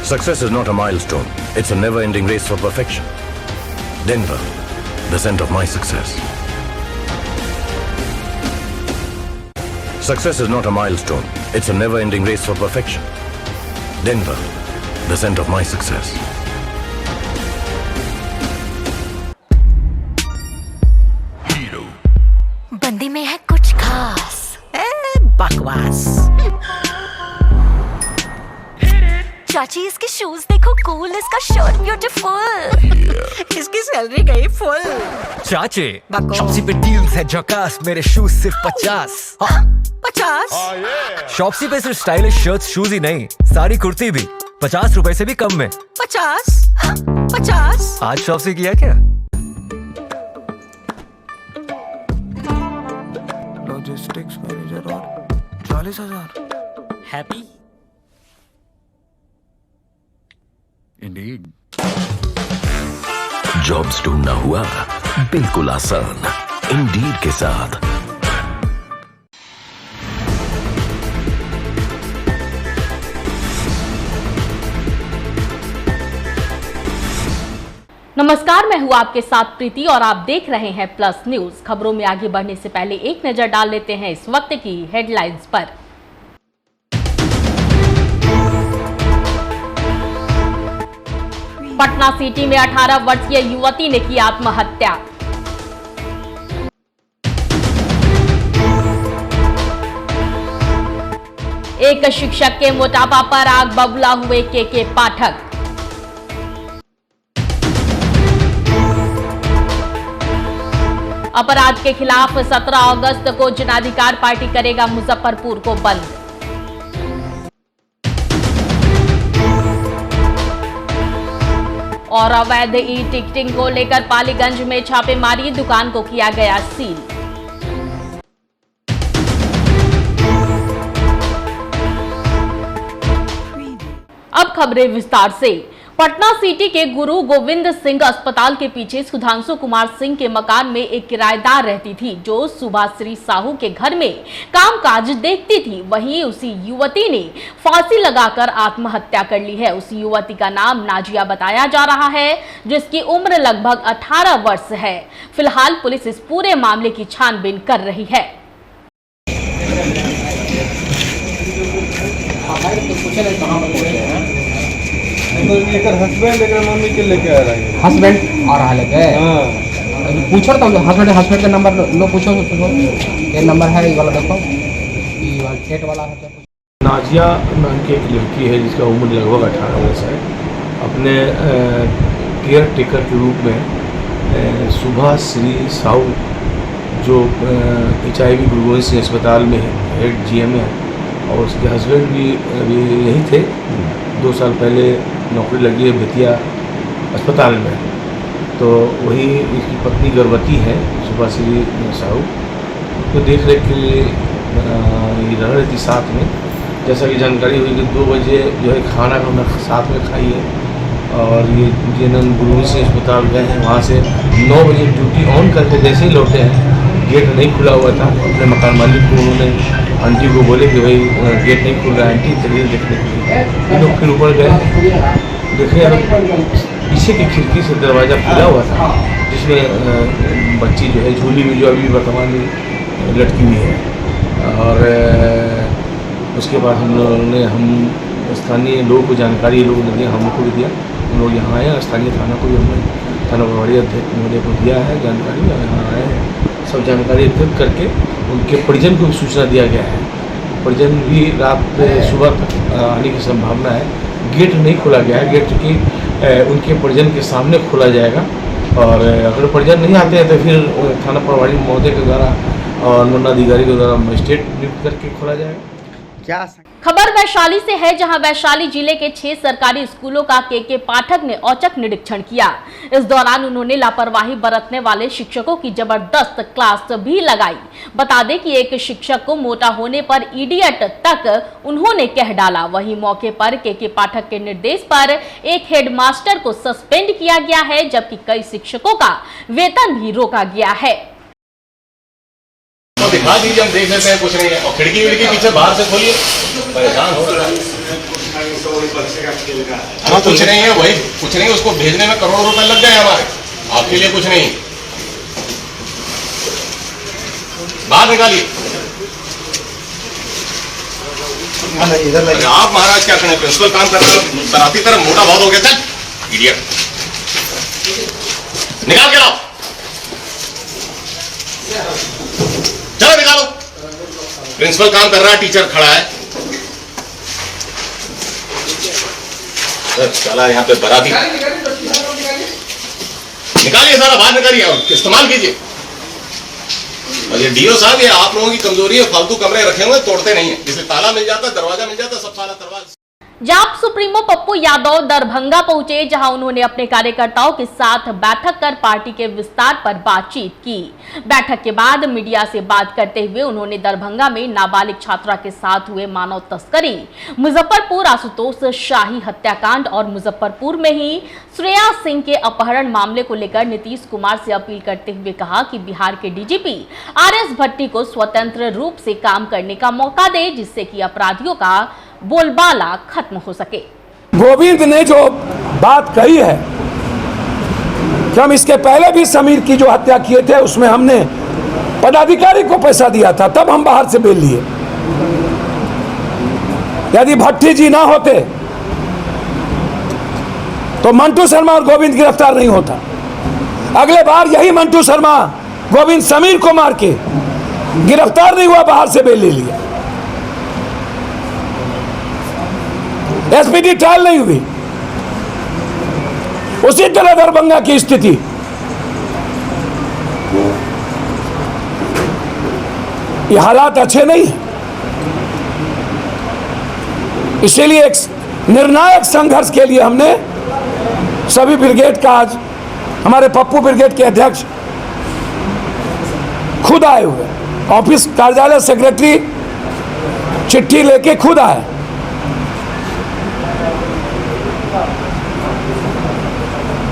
Success is not a milestone. It's a never-ending race for perfection. Denver, the center of my success. Success is not a milestone. It's a never-ending race for perfection. Denver, the center of my success. Hero. बंदी में है कुछ खास। बकवास। चाची इसके shoes देखो cool, इसका शर्ट ब्यूटीफुल। इसकी सैलरी गई फुल। चाचे बको। शॉप्सी पे डील्स है झकास, मेरे शूज सिर्फ 50। 50? शॉप्सी पे सिर्फ स्टाइलिश शर्ट्स शूज ही नहीं, साड़ी कुर्ती भी 50 रुपए से भी कम में। 50? आज शॉप्सी किया क्या? लॉजिस्टिक्स मैनेजर और 40,000। Happy Indeed. जॉब्स ढूंढना हुआ बिल्कुल आसान इंडीड के साथ। नमस्कार, मैं हूं आपके साथ प्रीति और आप देख रहे हैं प्लस न्यूज। खबरों में आगे बढ़ने से पहले एक नजर डाल लेते हैं इस वक्त की हेडलाइंस पर। पटना सिटी में 18 वर्षीय युवती ने की आत्महत्या। एक शिक्षक के मोटापा पर आग बबूला हुए के पाठक। अपराध के खिलाफ 17 अगस्त को जनाधिकार पार्टी करेगा मुजफ्फरपुर को बंद। और अवैध ई टिकटिंग को लेकर पालीगंज में छापेमारी, दुकान को किया गया सील। अब खबरें विस्तार से। पटना सिटी के गुरु गोविंद सिंह अस्पताल के पीछे सुधांशु कुमार सिंह के मकान में एक किराएदार रहती थी, जो सुभाश्री साहू के घर में कामकाज देखती थी। वहीं उसी युवती ने फांसी लगाकर आत्महत्या कर ली है। उस युवती का नाम नाजिया बताया जा रहा है, जिसकी उम्र लगभग 18 वर्ष है। फिलहाल पुलिस इस पूरे मामले की छानबीन कर रही है। हस्बैंड मम्मी के लेके आ रहा है। हस्बैंड आ रहा लेके? पूछो तो हस्बैंड का नंबर लो, पूछो ये नंबर है, ये वाला देखो, ये वाला चेट वाला है। नाजिया नाम की एक लड़की है जिसका उम्र लगभग 18 वर्ष है। अपने केयर टेकर के रूप में सुभाश्री साहू, जो HIV गुरु गोविंद सिंह अस्पताल में हेड GM है, और उसके हस्बैंड भी यही थे। 2 साल पहले नौकरी लगी है बेतिया अस्पताल में, तो वही इसकी पत्नी गर्भवती है सुभाश्री साहू। तो देख रेख के लिए ये रह रही थी साथ में। जैसा कि जानकारी हुई कि 2 बजे जो है खाना हमने साथ में खाई है, और ये जिन्होंने गुरु गोविंद सिंह अस्पताल गए हैं, वहाँ से 9 बजे ड्यूटी ऑन करके जैसे ही लौटे हैं, गेट नहीं खुला हुआ था। अपने मकान मालिक को उन्होंने आंटी को बोले कि भाई गेट नहीं खुल रहा है आंटी, चलिए देखने के लिए। ये लोग फिर ऊपर गए, देखे पीछे की खिड़की से दरवाज़ा खुला हुआ था, जिसमें बच्ची जो है झूली में जो अभी वर्तमान में लटकी हुई है। और उसके बाद हम स्थानीय लोगों को जानकारी लोगों ने दिया, हम लोग को भी दिया। हम लोग यहाँ आए, स्थानीय थाना को भी हमने थाना प्रभारी अध्यक्ष महोदय को दिया है जानकारी, यहाँ आए हैं। सब जानकारी एकत्रित करके उनके परिजन को भी सूचना दिया गया है। परिजन भी रात सुबह तक आने की संभावना है। गेट नहीं खोला गया है, गेट की उनके परिजन के सामने खोला जाएगा, और अगर परिजन नहीं आते हैं तो फिर थाना प्रभारी महोदय के द्वारा और मंडलाधिकारी के द्वारा मजिस्ट्रेट नियुक्त करके खोला जाएगा। क्या खबर वैशाली से है, जहां वैशाली जिले के 6 सरकारी स्कूलों का के पाठक ने औचक निरीक्षण किया। इस दौरान उन्होंने लापरवाही बरतने वाले शिक्षकों की जबरदस्त क्लास भी लगाई। बता दें कि एक शिक्षक को मोटा होने पर इडियट तक उन्होंने कह डाला। वहीं मौके पर के पाठक के निर्देश पर एक हेडमास्टर को सस्पेंड किया गया है, जबकि कई शिक्षकों का वेतन भी रोका गया है। तो दिखा दीजिए, हम देख लेते हैं, कुछ नहीं है। और खिड़की विड़की पीछे बाहर से खोलिए, परेशान हो रहा है। कुछ नहीं है, वही कुछ नहीं, उसको भेजने में करोड़ों रुपए लग गए हमारे, आपके लिए कुछ नहीं। बाहर निकालिए। आप महाराज क्या करें, प्रिंसिपल काम कर रहे हो, बराती तरह मोटा बहुत हो गया था, इडियट। निकाल के लाओ, चलो निकालो। प्रिंसिपल काम कर रहा है, टीचर खड़ा है। चला यहाँ पे बराती, निकालिए सारा, बाहर निकालिए और इस्तेमाल कीजिए। और ये डीओ साहब, ये आप लोगों की कमजोरी है, फालतू कमरे रखे हुए तोड़ते नहीं है, जिससे ताला मिल जाता, दरवाजा मिल जाता, सब सारा दरवाजा। जाप सुप्रीमो पप्पू यादव दरभंगा पहुंचे, जहां उन्होंने अपने कार्यकर्ताओं के साथ बैठक कर पार्टी के विस्तार पर बातचीत की। बैठक के बाद मीडिया से बात करते हुए उन्होंने दरभंगा में नाबालिग छात्रा के साथ हुए मानव तस्करी, मुजफ्फरपुर आशुतोष शाही हत्याकांड और मुजफ्फरपुर में ही श्रेया सिंह के अपहरण मामले को लेकर नीतीश कुमार से अपील करते हुए कहा कि बिहार के डीजीपी आरएस भट्टी को स्वतंत्र रूप से काम करने का मौका दे, जिससे कि अपराधियों का बोलबाला खत्म हो सके। गोविंद ने जो बात कही है कि हम इसके पहले भी समीर की जो हत्या किए थे उसमें हमने पदाधिकारी को पैसा दिया था, तब हम बाहर से बेल लिए। यदि भट्टी जी ना होते तो मंटू शर्मा और गोविंद गिरफ्तार नहीं होता। अगले बार यही मंटू शर्मा गोविंद समीर को मार के गिरफ्तार नहीं हुआ, बाहर से बेल ले लिया। एसपीडी ट्रायल नहीं हुई। उसी तरह दरभंगा की स्थिति, ये हालात अच्छे नहीं है। इसीलिए एक निर्णायक संघर्ष के लिए हमने सभी ब्रिगेड का, आज हमारे पप्पू ब्रिगेड के अध्यक्ष खुद आए हुए, ऑफिस कार्यालय सेक्रेटरी चिट्ठी लेके खुद आए।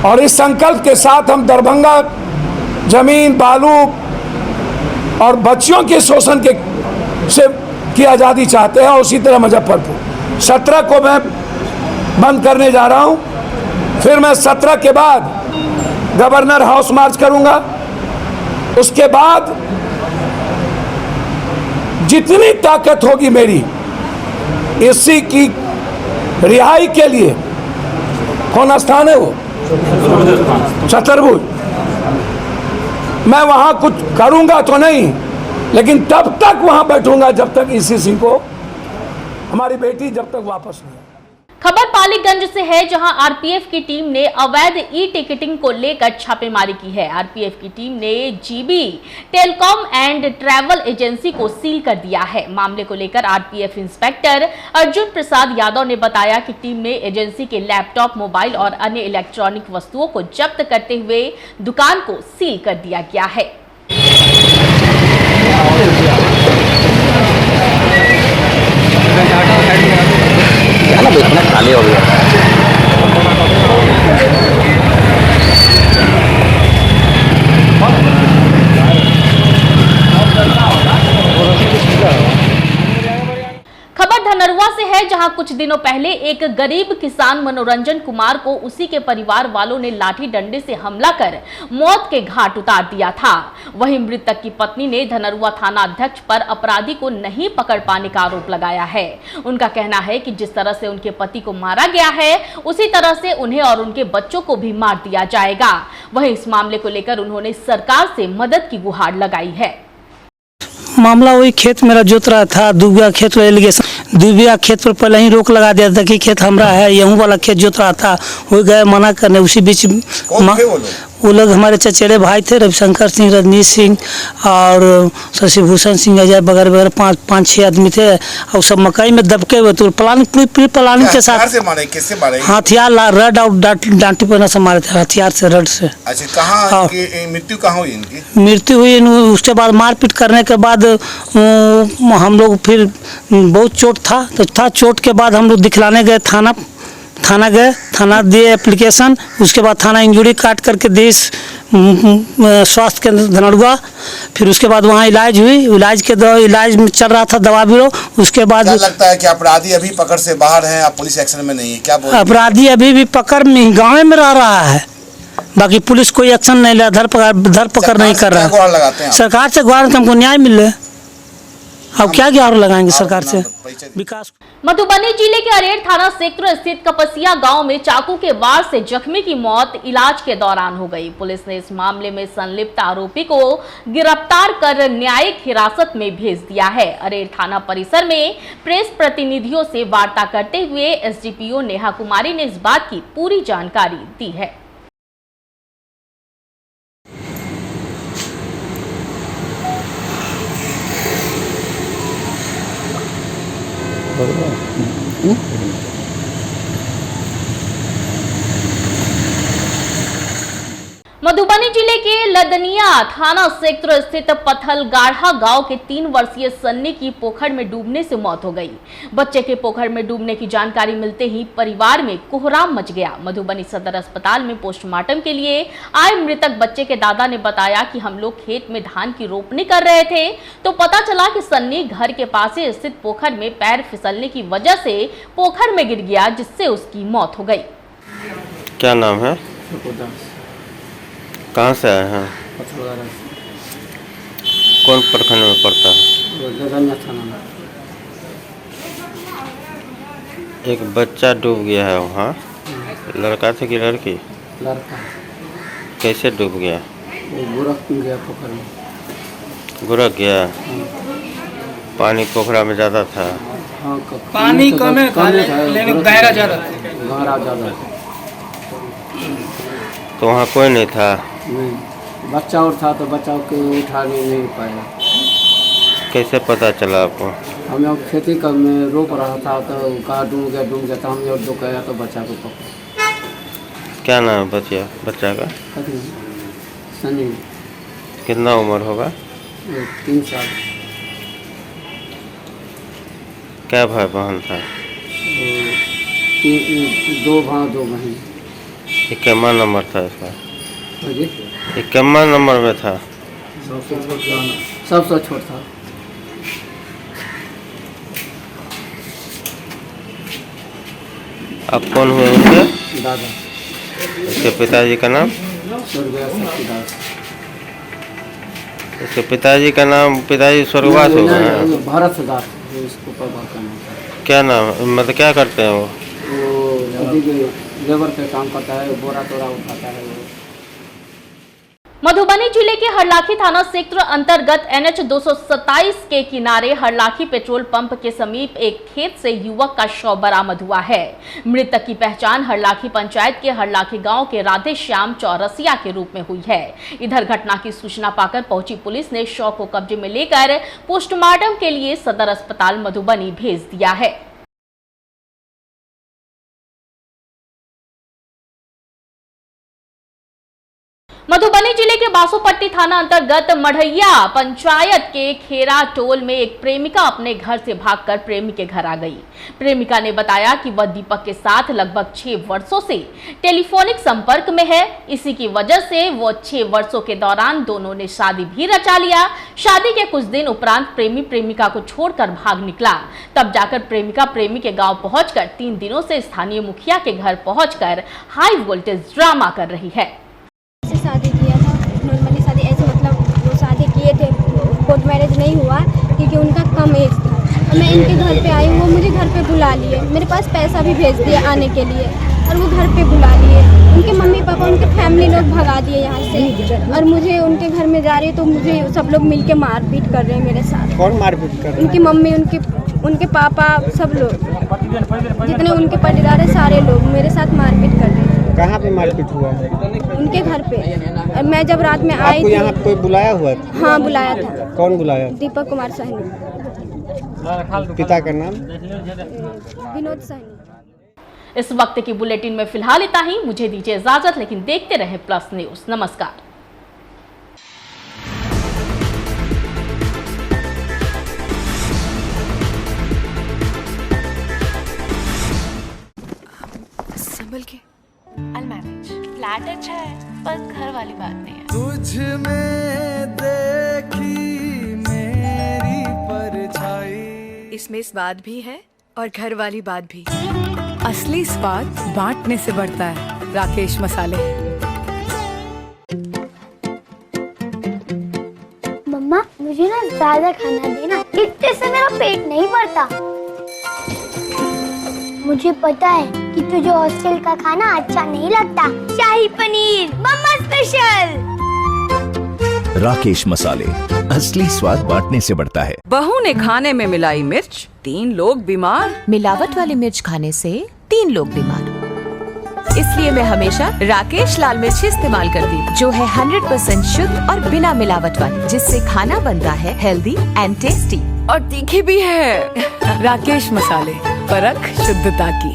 और इस संकल्प के साथ हम दरभंगा जमीन, बालू और बच्चियों के शोषण के से की आज़ादी चाहते हैं। और उसी तरह मुजफ्फरपुर 17 को मैं बंद करने जा रहा हूं। फिर मैं 17 के बाद गवर्नर हाउस मार्च करूंगा। उसके बाद जितनी ताकत होगी मेरी इसी की रिहाई के लिए, कौन स्थान है वो, छतरपुर, मैं वहां कुछ करूंगा तो नहीं, लेकिन तब तक वहां बैठूंगा जब तक इसी सिंह को, हमारी बेटी जब तक वापस नहीं। खबर पालीगंज से है, जहां आरपीएफ की टीम ने अवैध ई टिकटिंग को लेकर छापेमारी की है। आरपीएफ की टीम ने GB telecom and travel agency को सील कर दिया है। मामले को लेकर आरपीएफ इंस्पेक्टर अर्जुन प्रसाद यादव ने बताया कि टीम ने एजेंसी के लैपटॉप, मोबाइल और अन्य इलेक्ट्रॉनिक वस्तुओं को जब्त करते हुए दुकान को सील कर दिया गया है। खाली हो गया। खबर धनरुआ से है, जहां कुछ दिनों पहले एक गरीब किसान मनोरंजन कुमार को उसी के परिवार वालों ने लाठी डंडे से हमला कर मौत के घाट उतार दिया था। वहीं मृतक की पत्नी ने धनरुआ थाना अध्यक्ष पर अपराधी को नहीं पकड़ पाने का आरोप लगाया है। उनका कहना है कि जिस तरह से उनके पति को मारा गया है, उसी तरह से उन्हें और उनके बच्चों को भी मार दिया जाएगा। वहीं इस मामले को लेकर उन्होंने सरकार से मदद की गुहार लगाई है। मामला वही खेत मेरा जोत रहा था, दुबिया खेत पर एलिगेशन, दुबिया खेत पर पहले ही रोक लगा दिया था कि खेत हमरा है, गेहूं वाला खेत जोत रहा था, वो गए मना करने। उसी बीच वो लोग हमारे चचेरे भाई थे, रविशंकर सिंह, रजनीश सिंह और शशिभूषण सिंह, अजय वगैरह वगैरह 5-6 आदमी थे। और सब मकई में दबके हुए तो पूरी प्लानिंग के साथ किससे मारे? हथियार, रड और डांटी पहना से मारे थे, हथियार से, रड से। अच्छा, कहाँ मृत्यु कहाँ हुई इनकी? मृत्यु हुई। उसके बाद मारपीट करने के बाद हम लोग फिर बहुत चोट था, चोट के बाद हम लोग दिखलाने गए थाना गए, थाना दिए एप्लीकेशन। उसके बाद थाना इंजरी काट करके 20 स्वास्थ्य केंद्र धनड़ुआ। फिर उसके बाद वहाँ इलाज हुई, इलाज में चल रहा था दवा भी। उसके बाद क्या लगता है कि अपराधी अभी पकड़ से बाहर हैं, आप पुलिस एक्शन में नहीं है, क्या बोल? अपराधी अभी भी पकड़ में गाँव में रह रहा है, बाकी पुलिस कोई एक्शन नहीं ले, धरपकड़ नहीं कर रहा है। सरकार से गुहार हमको न्याय मिले, अब क्या गुहार लगाएंगे सरकार से विकास। मधुबनी जिले के अरेर थाना क्षेत्र स्थित कपसिया गांव में चाकू के वार से जख्मी की मौत इलाज के दौरान हो गई। पुलिस ने इस मामले में संलिप्त आरोपी को गिरफ्तार कर न्यायिक हिरासत में भेज दिया है। अरेर थाना परिसर में प्रेस प्रतिनिधियों से वार्ता करते हुए एसडीपीओ नेहा कुमारी ने इस बात की पूरी जानकारी दी है। मधुबनी जिले के लदनिया थाना क्षेत्र स्थित पथलगाढ़ा गांव के 3 वर्षीय सन्नी की पोखर में डूबने से मौत हो गई। बच्चे के पोखर में डूबने की जानकारी मिलते ही परिवार में कोहराम मच गया। मधुबनी सदर अस्पताल में पोस्टमार्टम के लिए आए मृतक बच्चे के दादा ने बताया कि हम लोग खेत में धान की रोपनी कर रहे थे तो पता चला कि सन्नी घर के पास ही स्थित पोखर में पैर फिसलने की वजह से पोखर में गिर गया, जिससे उसकी मौत हो गई। क्या नाम है? कहाँ से आए हैं? कौन प्रखंड में पड़ता है? एक बच्चा डूब गया है वहाँ, लड़का था कि लड़की? लड़का। कैसे डूब गया? गुरक गया पोखर में। गुरक गया? पानी पोखरा में ज़्यादा था? हाँ, पानी कम है लेकिन गहरा ज़्यादा था। तो वहाँ कोई नहीं था? नहीं, बच्चा और था तो बच्चा को उठा नहीं पाया। कैसे पता चला आपको? हम लोग खेती कर में रोप रहा था तो कहा डूब गया तो हम लोग गया तो बच्चा को पकड़ा। क्या नाम है बच्चा का? सनी। कितना उम्र होगा? 3 साल। क्या भाई बहन था? 2 भाई 2 बहन। इक्यावन नंबर था इसका? इक्यावन नंबर में था? सबसे छोटा था। आप कौन हुए उनके? दादा। इसके पिताजी का नाम? इसके पिताजी का नाम? पिताजी स्वर्गवास हो गए हैं? भारत दास इसको पता करना। क्या नाम, मतलब क्या करते हैं वो? लेबर पे काम करता है, बोरा तोरा उठाता है। मधुबनी जिले के हरलाखी थाना क्षेत्र अंतर्गत NH 227 के किनारे हरलाखी पेट्रोल पंप के समीप एक खेत से युवक का शव बरामद हुआ है। मृतक की पहचान हरलाखी पंचायत के हरलाखी गांव के राधे श्याम चौरसिया के रूप में हुई है। इधर घटना की सूचना पाकर पहुंची पुलिस ने शव को कब्जे में लेकर पोस्टमार्टम के लिए सदर अस्पताल मधुबनी भेज दिया है। मधुबनी जिले के बासोपट्टी थाना अंतर्गत मढ़ैया पंचायत के खेरा टोल में एक प्रेमिका अपने घर से भागकर प्रेमी के घर आ गई। प्रेमिका ने बताया कि वह दीपक के साथ लगभग 6 वर्षों से टेलीफोनिक संपर्क में है। इसी की वजह से वो 6 वर्षों के दौरान दोनों ने शादी भी रचा लिया। शादी के कुछ दिन उपरांत प्रेमी प्रेमिका को छोड़कर भाग निकला। तब जाकर प्रेमिका प्रेमी के गाँव पहुंचकर 3 दिनों से स्थानीय मुखिया के घर पहुंचकर हाई वोल्टेज ड्रामा कर रही है। शादी किया था नॉर्मली शादी, ऐसे मतलब वो शादी किए थे, कोर्ट मैरिज नहीं हुआ क्योंकि उनका कम एज था। मैं इनके घर पे आई हूँ, वो मुझे घर पे बुला लिए, मेरे पास पैसा भी भेज दिया आने के लिए और वो घर पे बुला लिए। उनके मम्मी पापा उनके फैमिली लोग भगा दिए यहाँ से और मुझे उनके घर में जा रही है तो मुझे सब लोग मिलके मारपीट कर रहे हैं मेरे साथ। कौन मारपीट कर रहे हैं? उनकी मम्मी, उनके पापा, सब लोग जितने उनके पटीदार है सारे लोग मेरे साथ मारपीट कर रहे हैं। कहाँ पे मारपीट हुआ है? उनके घर पे। और मैं जब रात में आई थी। यहाँ कोई बुलाया हुआ था? हाँ बुलाया था। कौन बुलाया? दीपक कुमार साहनी। पिता का नाम? विनोद साहनी। इस वक्त की बुलेटिन में फिलहाल इतना ही। मुझे दीजिए इजाजत, लेकिन देखते रहे प्लस न्यूज। नमस्कार। संभल के I'll manage। फ्लैट अच्छा है पर घर वाली बात नहीं है। तुझ में देखी मेरी परछाई। इसमें स्वाद भी है और घर वाली बात भी। असली स्वाद बांटने से बढ़ता है। राकेश मसाले। मम्मा मुझे ना ज्यादा खाना देना, इतने से मेरा पेट नहीं भरता। मुझे पता है कि तुझे हॉस्टल का खाना अच्छा नहीं लगता। शाही पनीर मम्मा स्पेशल। राकेश मसाले, असली स्वाद बांटने से बढ़ता है। बहू ने खाने में मिलाई मिर्च, 3 लोग बीमार। मिलावट वाली मिर्च खाने से 3 लोग बीमार। इसलिए मैं हमेशा राकेश लाल मिर्च इस्तेमाल करती, जो है 100% शुद्ध और बिना मिलावट वाली, जिससे खाना बनता है हेल्दी एंड टेस्टी और तीखी भी है। राकेश मसाले, परख शुद्धता की।